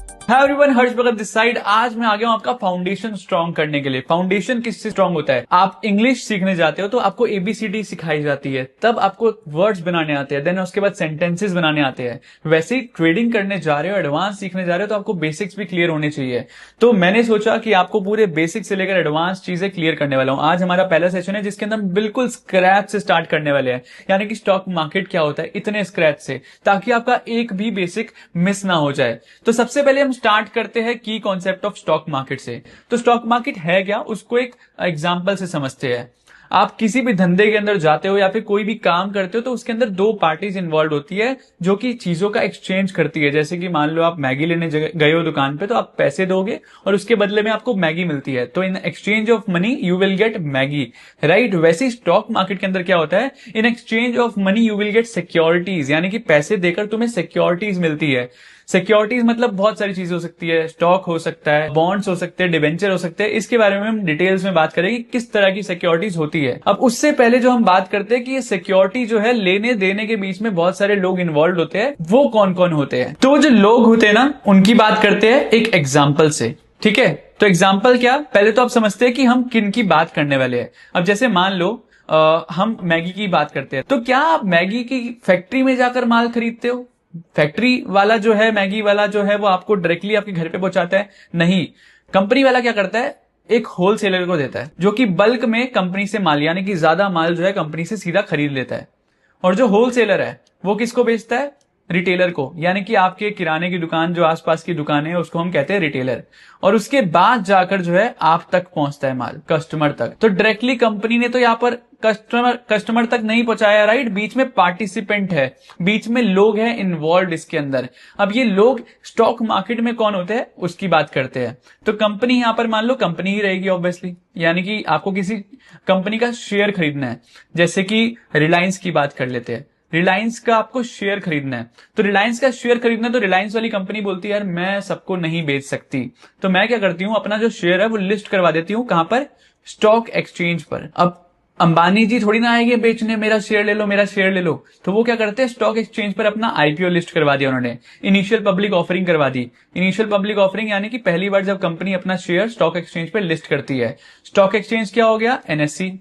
Hi everyone, Harsh Bhagat this side. आज मैं आ गया हूं आपका फाउंडेशन स्ट्रॉन्ग करने के लिए। फाउंडेशन किससे स्ट्रॉन्ग होता है? आप इंग्लिश सीखने जाते हो तो आपको एबीसीडी सिखाई जाती है, तब आपको वर्ड्स बनाने आते हैं, देन उसके बाद सेंटेंसेस बनाने आते हैं। वैसे ही ट्रेडिंग करने जा रहे हो, एडवांस सीखने जा रहे हो, तो आपको बेसिक्स भी क्लियर होने चाहिए। तो मैंने सोचा कि आपको पूरे बेसिक से लेकर एडवांस चीजें क्लियर करने वाला हूं। आज हमारा पहला सेशन है जिसके अंदर हम बिल्कुल स्क्रैच से स्टार्ट करने वाले हैं, यानी कि स्टॉक मार्केट क्या होता है इतने स्क्रैच से, ताकि आपका एक भी बेसिक मिस ना हो जाए। तो सबसे पहले हम स्टार्ट करते हैं की कॉन्सेप्ट ऑफ स्टॉक मार्केट से। तो स्टॉक मार्केट है क्या, उसको एक एग्जांपल से समझते हैं। आप किसी भी धंधे के अंदर जाते हो या फिर कोई भी काम करते हो तो उसके अंदर दो पार्टीज इन्वॉल्व होती है जो कि चीजों का एक्सचेंज करती है। जैसे कि मान लो आप मैगी लेने गए हो दुकान पे, तो आप पैसे दोगे और उसके बदले में आपको मैगी मिलती है, तो in exchange of money you will get Maggi, right. वैसे ही स्टॉक मार्केट के अंदर क्या होता है, in exchange of money you will get securities, यानी कि पैसे देकर तुम्हें सिक्योरिटीज मिलती है। सिक्योरिटीज मतलब बहुत सारी चीजें हो सकती है, स्टॉक हो सकता है, बॉन्ड्स हो सकते हैं, डिवेंचर हो सकते हैं। इसके बारे में हम डिटेल्स में बात करेंगे किस तरह की सिक्योरिटीज होती है। अब उससे पहले जो हम बात करते हैं कि ये सिक्योरिटी जो है लेने देने के बीच में बहुत सारे लोग इन्वॉल्व होते हैं, वो कौन कौन होते हैं। तो जो लोग होते हैं ना, उनकी बात करते हैं एक एग्जाम्पल से, ठीक है। तो एग्जाम्पल क्या, पहले तो आप समझते हैं कि हम किन की बात करने वाले हैं। अब जैसे मान लो हम मैगी की बात करते हैं, तो क्या आप मैगी की फैक्ट्री में जाकर माल खरीदते हो? फैक्ट्री वाला जो है, मैगी वाला जो है, वो आपको डायरेक्टली आपके घर पे पहुंचाता है? नहीं। कंपनी वाला क्या करता है, एक होलसेलर को देता है जो कि बल्क में कंपनी से माल, यानी कि ज्यादा माल जो है कंपनी से सीधा खरीद लेता है। और जो होलसेलर है वो किसको बेचता है? रिटेलर को, यानी कि आपके किराने की दुकान, जो आसपास की दुकान है, उसको हम कहते हैं रिटेलर। और उसके बाद जाकर जो है आप तक पहुंचता है माल, कस्टमर तक। तो डायरेक्टली कंपनी ने तो यहां पर कस्टमर तक नहीं पहुंचाया, राइट। बीच में पार्टिसिपेंट है, बीच में लोग हैं इन्वॉल्व इसके अंदर। अब ये लोग स्टॉक मार्केट में कौन होते हैं उसकी बात करते हैं। तो कंपनी, यहां पर मान लो कंपनी ही रहेगी ऑब्वियसली, यानी कि आपको किसी कंपनी का शेयर खरीदना है। जैसे कि रिलायंस की बात कर लेते हैं, रिलायंस का आपको शेयर खरीदना है। तो रिलायंस का शेयर खरीदना है, तो रिलायंस वाली कंपनी बोलती है यार मैं सबको नहीं बेच सकती, तो मैं क्या करती हूं, अपना जो शेयर है वो लिस्ट करवा देती हूं। कहां पर? स्टॉक एक्सचेंज पर। अब अंबानी जी थोड़ी ना आएंगे बेचने, मेरा शेयर ले लो, मेरा शेयर ले लो। तो वो क्या करते हैं, स्टॉक एक्सचेंज पर अपना आईपीओ लिस्ट करवा दिया उन्होंने, इनिशियल पब्लिक ऑफरिंग करवा दी। इनिशियल पब्लिक ऑफरिंग यानी कि पहली बार जब कंपनी अपना शेयर स्टॉक एक्सचेंज पर लिस्ट करती है। स्टॉक एक्सचेंज क्या हो गया? NSC,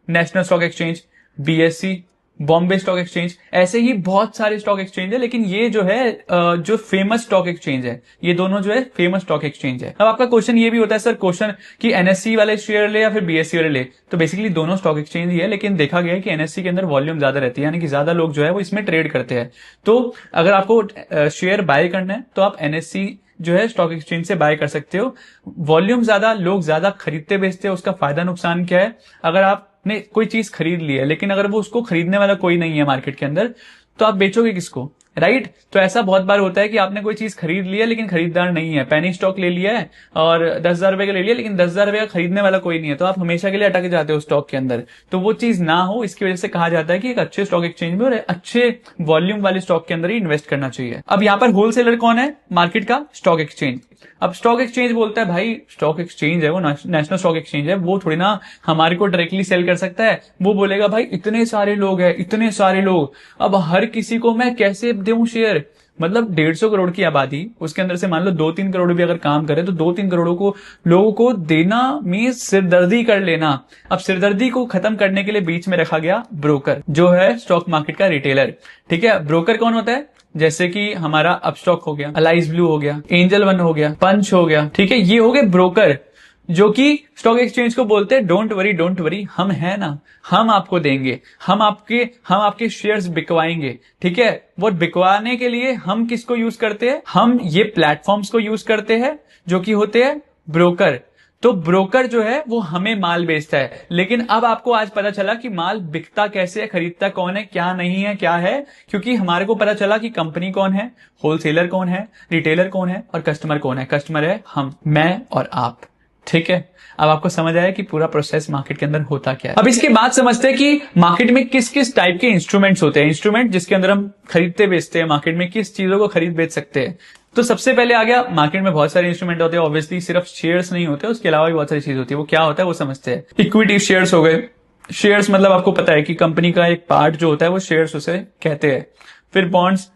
national stock exchange, BSc, Bombay stock exchange. ऐसे ही बहुत सारे स्टॉक एक्सचेंज है, लेकिन ये जो है जो फेमस स्टॉक एक्सचेंज है, ये दोनों जो है फेमस स्टॉक एक्सचेंज है। अब आपका क्वेश्चन ये भी होता है सर, क्वेश्चन कि एनएससी वाले शेयर ले या फिर बीएससी वाले ले। तो बेसिकली दोनों स्टॉक एक्सचेंज ही है, लेकिन देखा गया है कि एनएससी के अंदर वॉल्यूम ज्यादा रहती है, यानी कि ज्यादा लोग जो है वो इसमें ट्रेड करते हैं। तो अगर आपको शेयर बाय करना है तो आप एनएससी जो है स्टॉक एक्सचेंज से बाय कर सकते हो। वॉल्यूम ज्यादा, लोग ज्यादा खरीदते बेचते हैं। उसका फायदा नुकसान क्या है, अगर आपने कोई चीज खरीद ली है लेकिन अगर वो उसको खरीदने वाला कोई नहीं है मार्केट के अंदर, तो आप बेचोगे किसको, राइट। तो ऐसा बहुत बार होता है कि आपने कोई चीज खरीद ली है लेकिन खरीदार नहीं है। पेनी स्टॉक ले लिया है और 10,000 रुपए का ले लिया, लेकिन 10,000 रुपए का खरीदने वाला कोई नहीं है, तो आप हमेशा के लिए अटक जाते हो स्टॉक के अंदर। तो वो चीज ना हो, इसकी वजह से कहा जाता है कि एक अच्छे स्टॉक एक्सचेंज में और अच्छे वॉल्यूम वाले स्टॉक के अंदर ही इन्वेस्ट करना चाहिए। अब यहां पर होलसेलर कौन है मार्केट का? Stock exchange. अब स्टॉक एक्सचेंज बोलता है भाई स्टॉक एक्सचेंज है वो, नेशनल स्टॉक एक्सचेंज है, वो थोड़ी ना हमारे को डायरेक्टली सेल कर सकता है। वो बोलेगा भाई इतने सारे लोग हैं, इतने सारे लोग, अब हर किसी को मैं कैसे दूं शेयर। मतलब 150 करोड़ की आबादी, उसके अंदर से मान लो 2-3 करोड़ भी अगर काम करे, तो 2-3 करोड़ों को लोगों को देना मीन सिरदर्दी कर लेना। अब सिरदर्दी को खत्म करने के लिए बीच में रखा गया ब्रोकर, जो है स्टॉक मार्केट का रिटेलर, ठीक है। ब्रोकर कौन होता है? जैसे कि हमारा अपस्टॉक हो गया, अलाइज ब्लू हो गया, एंजल वन हो गया, पंच हो गया, ठीक है। ये हो गए ब्रोकर, जो कि स्टॉक एक्सचेंज को बोलते हैं डोंट वरी डोंट वरी, हम है ना, हम आपको देंगे, हम आपके शेयर्स बिकवाएंगे, ठीक है। वो बिकवाने के लिए हम किसको यूज करते हैं? हम ये प्लेटफॉर्म्स को यूज करते हैं जो कि होते हैं ब्रोकर। तो ब्रोकर जो है वो हमें माल बेचता है। लेकिन अब आपको आज पता चला कि माल बिकता कैसे है, खरीदता कौन है, क्या नहीं है, क्या है, क्योंकि हमारे को पता चला कि कंपनी कौन है, होलसेलर कौन है, रिटेलर कौन है और कस्टमर कौन है। कस्टमर है हम, मैं और आप, ठीक है। अब आपको समझ आया कि पूरा प्रोसेस मार्केट के अंदर होता क्या है। अब इसके बाद समझते हैं कि मार्केट में किस किस टाइप के इंस्ट्रूमेंट्स होते हैं। इंस्ट्रूमेंट जिसके अंदर हम खरीदते बेचते हैं, मार्केट में किस चीजों को खरीद बेच सकते हैं। तो सबसे पहले आ गया, मार्केट में बहुत सारे इंस्ट्रूमेंट होते हैं, ऑब्वियसली सिर्फ शेयर्स नहीं होते, उसके अलावा भी बहुत सारी चीज होती है। वो क्या होता है वो समझते हैं। इक्विटी शेयर्स हो गए। शेयर्स मतलब आपको पता है कि कंपनी का एक पार्ट जो होता है वो शेयर्स उसे कहते हैं। फिर बॉन्ड्स,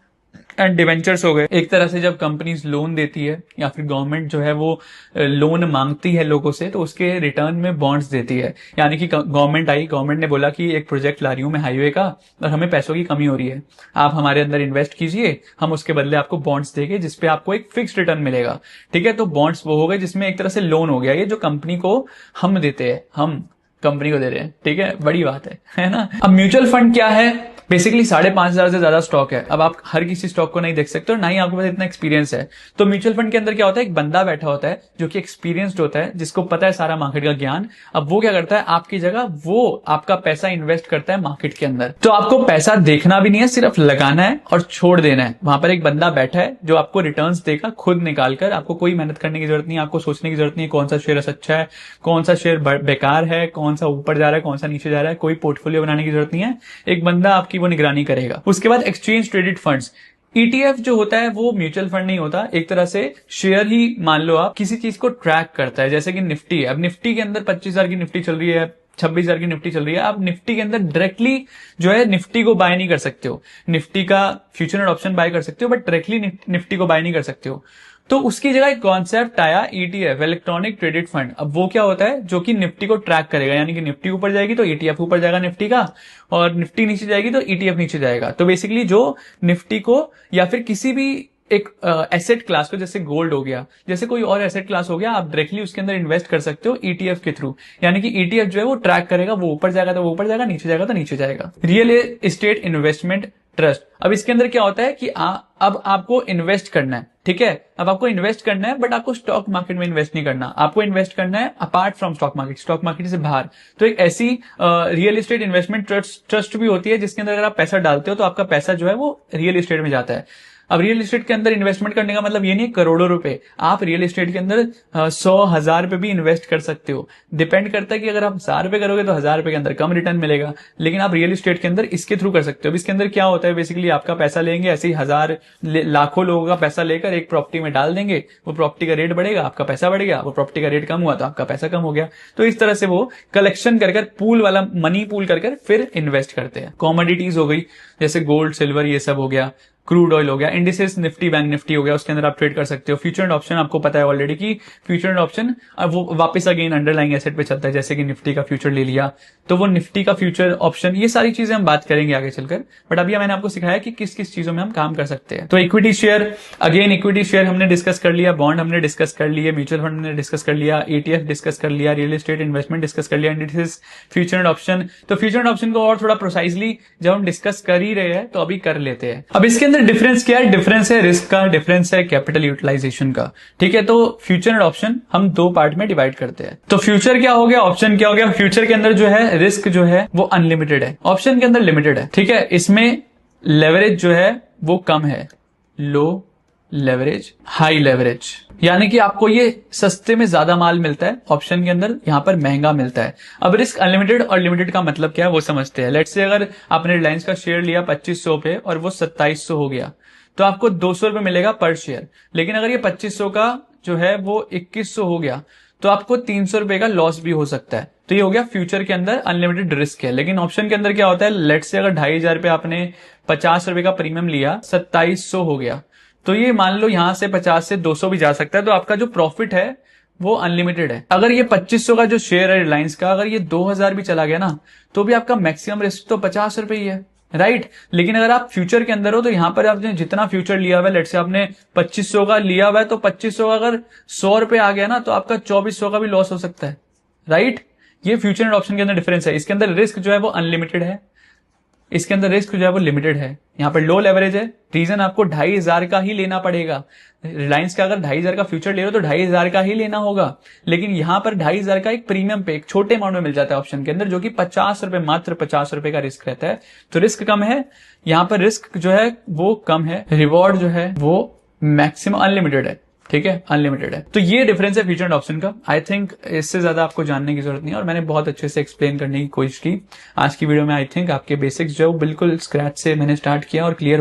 एंड डिवेंचर्स हो गए। एक तरह से जब कंपनीज लोन देती है या फिर गवर्नमेंट जो है वो लोन मांगती है लोगों से, तो उसके रिटर्न में बॉन्ड्स देती है। यानी कि गवर्नमेंट ने बोला कि एक प्रोजेक्ट ला रही हूं मैं हाईवे का, और हमें पैसों की कमी हो रही है, आप हमारे अंदर इन्वेस्ट कीजिए, हम उसके बदले आपको बॉन्ड्स देंगे जिसपे आपको एक फिक्स रिटर्न मिलेगा। ठीक है, तो बॉन्ड्स वो हो गए जिसमें एक तरह से लोन हो गया, ये जो कंपनी को हम देते हैं, हम कंपनी को दे रहे हैं। ठीक है, बड़ी बात है ना। अब म्यूचुअल फंड क्या है? बेसिकली 5,500 से ज्यादा स्टॉक है। अब आप हर किसी स्टॉक को नहीं देख सकते और ना ही आपके पास इतना एक्सपीरियंस है। तो म्यूचुअल फंड के अंदर क्या होता है, एक बंदा बैठा होता है जो कि एक्सपीरियंस्ड होता है, जिसको पता है सारा मार्केट का ज्ञान। अब वो क्या करता है, आपकी जगह वो आपका पैसा इन्वेस्ट करता है मार्केट के अंदर। तो आपको पैसा देखना भी नहीं है, सिर्फ लगाना है और छोड़ देना है। वहां पर एक बंदा बैठा है जो आपको रिटर्न्स देगा खुद निकाल कर। आपको कोई मेहनत करने की जरूरत नहीं है, आपको सोचने की जरूरत नहीं है कौन सा शेयर अच्छा है, कौन सा शेयर बेकार है, कौन सा ऊपर जा रहा है, कौन सा नीचे जा रहा है। कोई पोर्टफोलियो बनाने की जरूरत नहीं है, एक बंदा आपकी वो निगरानी करेगा। उसके बाद एक्सचेंज ट्रेडेड फंड्स। ईटीएफ जो होता है वो म्यूचुअल फंड नहीं होता, एक तरह से शेयर ही मान लो आप, किसी चीज को ट्रैक करता है। जैसे कि निफ्टी है, अब निफ्टी के अंदर 25,000 की निफ्टी चल रही है, 26,000 की निफ्टी चल रही है। आप निफ्टी के अंदर डायरेक्टली जो है निफ्टी को बाय नहीं कर सकते हो, निफ्टी का फ्यूचर एंड ऑप्शन बाय कर सकते हो, बट डायरेक्टली निफ्टी को बाय नहीं कर सकते हो। तो उसकी जगह एक कॉन्सेप्ट आया ईटीएफ, इलेक्ट्रॉनिक ट्रेडेड फंड। अब वो क्या होता है, जो कि निफ्टी को ट्रैक करेगा, यानी कि निफ्टी ऊपर जाएगी तो ईटीएफ ऊपर जाएगा निफ्टी का, और निफ्टी नीचे जाएगी तो ईटीएफ नीचे जाएगा। तो बेसिकली जो निफ्टी को या फिर किसी भी एक एसेट क्लास को, जैसे गोल्ड हो गया, जैसे कोई और एसेट क्लास हो गया, आप डायरेक्टली उसके अंदर इन्वेस्ट कर सकते हो ईटीएफ के थ्रू। यानी कि ईटीएफ जो है वो ट्रैक करेगा, वो ऊपर जाएगा तो वो ऊपर जाएगा, नीचे जाएगा तो नीचे जाएगा। Real estate investment trust. अब इसके अंदर क्या होता है कि अब आपको इन्वेस्ट करना है। ठीक है, अब आपको इन्वेस्ट करना है, बट आपको स्टॉक मार्केट में इन्वेस्ट नहीं करना, आपको इन्वेस्ट करना है अपार्ट फ्रॉम स्टॉक मार्केट से बाहर। तो एक ऐसी रियल एस्टेट इन्वेस्टमेंट ट्रस्ट भी होती है जिसके अंदर अगर आप पैसा डालते हो तो आपका पैसा जो है वो रियल एस्टेट में जाता है। अब रियल एस्टेट के अंदर इन्वेस्टमेंट करने का मतलब ये नहीं करोड़ों रुपए, आप रियल एस्टेट के अंदर 100,000 रुपए भी इन्वेस्ट कर सकते हो। डिपेंड करता है कि अगर आप 1,000 रुपए करोगे तो 1,000 रुपए के अंदर कम रिटर्न मिलेगा, लेकिन आप रियल एस्टेट के अंदर इसके थ्रू कर सकते हो। अब इसके अंदर क्या होता है, बेसिकली आपका पैसा लेंगे, ऐसे ही लाखों लोगों का पैसा लेकर एक प्रॉपर्टी में डाल देंगे, वो प्रॉपर्टी का रेट बढ़ेगा, आपका पैसा बढ़ गया, वो प्रॉपर्टी का रेट कम हुआ तो आपका पैसा कम हो गया। तो इस तरह से वो कलेक्शन कर पूल वाला मनी पूल कर फिर इन्वेस्ट करते हैं। कॉमोडिटीज हो गई, जैसे गोल्ड सिल्वर ये सब हो गया, क्रूड ऑयल हो गया, इंडिसेस निफ्टी बैंक निफ्टी हो गया, उसके अंदर आप ट्रेड कर सकते हो। फ्यूचर एंड ऑप्शन आपको पता है ऑलरेडी कि फ्यूचर एंड ऑप्शन वो वापस अगेन अंडरलाइंग एसेट पे चलता है, जैसे कि निफ्टी का फ्यूचर ले लिया तो वो निफ्टी का फ्यूचर ऑप्शन, ये सारी चीजें हम बात करेंगे आगे चलकर। बट अभी मैंने आपको सिखाया कि किस किस चीजों में हम काम कर सकते हैं। तो equity share, again equity share हमने डिस्कस कर लिया, बॉन्ड हमने डिस्कस कर लिया, म्यूचुअल फंड हमने डिस्कस कर लिया, ईटीएफ डिस्कस कर लिया, रियल एस्टेट इन्वेस्टमेंट डिस्कस कर लिया, इंडिसेस, फ्यूचर एंड ऑप्शन। तो फ्यूचर एंड ऑप्शन को और थोड़ा प्रोसाइजली जब हम डिस्कस कर ही रहे हैं तो अभी कर लेते हैं। अब इसके अंदर डिफरेंस क्या है, डिफरेंस है रिस्क का, डिफरेंस है कैपिटल यूटिलाइजेशन का। ठीक है, तो फ्यूचर एंड ऑप्शन हम दो पार्ट में डिवाइड करते हैं। तो फ्यूचर क्या हो गया, ऑप्शन क्या हो गया। फ्यूचर के अंदर जो है रिस्क जो है वो अनलिमिटेड है, ऑप्शन के अंदर लिमिटेड है। ठीक है, इसमें लेवरेज जो है वो कम है, लो लेवरेज, हाई लेवरेज, यानी कि आपको ये सस्ते में ज्यादा माल मिलता है, ऑप्शन के अंदर यहां पर महंगा मिलता है। अब रिस्क अनलिमिटेड और लिमिटेड का मतलब क्या है वो समझते हैं। लेट्स से अगर आपने रिलायंस का शेयर लिया 2500 पे और वो 2700 हो गया तो आपको 200 रुपए मिलेगा पर शेयर। लेकिन अगर ये 2500 का जो है वो 2100 हो गया तो आपको 300 रुपए का लॉस भी हो सकता है। तो ये हो गया फ्यूचर के अंदर अनलिमिटेड रिस्क है। लेकिन ऑप्शन के अंदर क्या होता है, लेट्स से अगर 2,500 रुपए आपने 50 रुपए का प्रीमियम लिया, 2700 हो गया, तो ये मान लो यहां से 50 से 200 भी जा सकता है, तो आपका जो प्रॉफिट है वो अनलिमिटेड है। अगर ये 2500 का जो शेयर है रिलायंस का, अगर ये 2000 भी चला गया ना तो भी आपका मैक्सिमम रिस्क तो 50 रुपए ही है, राइट। लेकिन अगर आप फ्यूचर के अंदर हो तो यहां पर आपने जितना फ्यूचर लिया हुआ है, लेट्स से आपने 2500 का लिया हुआ है, तो 2500 का अगर 100 रुपए आ गया ना तो आपका 2400 का भी लॉस हो सकता है, राइट। ये फ्यूचर एंड ऑप्शन के अंदर डिफरेंस है। इसके अंदर रिस्क जो है वो अनलिमिटेड है, इसके अंदर रिस्क जो है वो लिमिटेड है। यहां पर लो लेवरेज है, रीजन आपको 2,500 का ही लेना पड़ेगा। रिलायंस का अगर 2,500 का फ्यूचर ले रहे हो तो 2,500 का ही लेना होगा। लेकिन यहां पर 2,500 का एक प्रीमियम पे एक छोटे अमाउंट में मिल जाता है ऑप्शन के अंदर, जो कि 50 रुपए, मात्र 50 रुपए का रिस्क रहता है। तो रिस्क कम है, यहां पर रिस्क जो है वो कम है, रिवॉर्ड जो है वो मैक्सिमम अनलिमिटेड है। ठीक है, अनलिमिटेड है। तो ये डिफरेंस है फ्यूचर एंड ऑप्शन का। आई थिंक इससे ज्यादा आपको जानने की जरूरत नहीं है, और मैंने बहुत अच्छे से एक्सप्लेन करने की कोशिश की आज की वीडियो में। आई थिंक आपके बेसिक्स जो है वो बिल्कुल स्क्रैच से मैंने स्टार्ट किया और क्लियर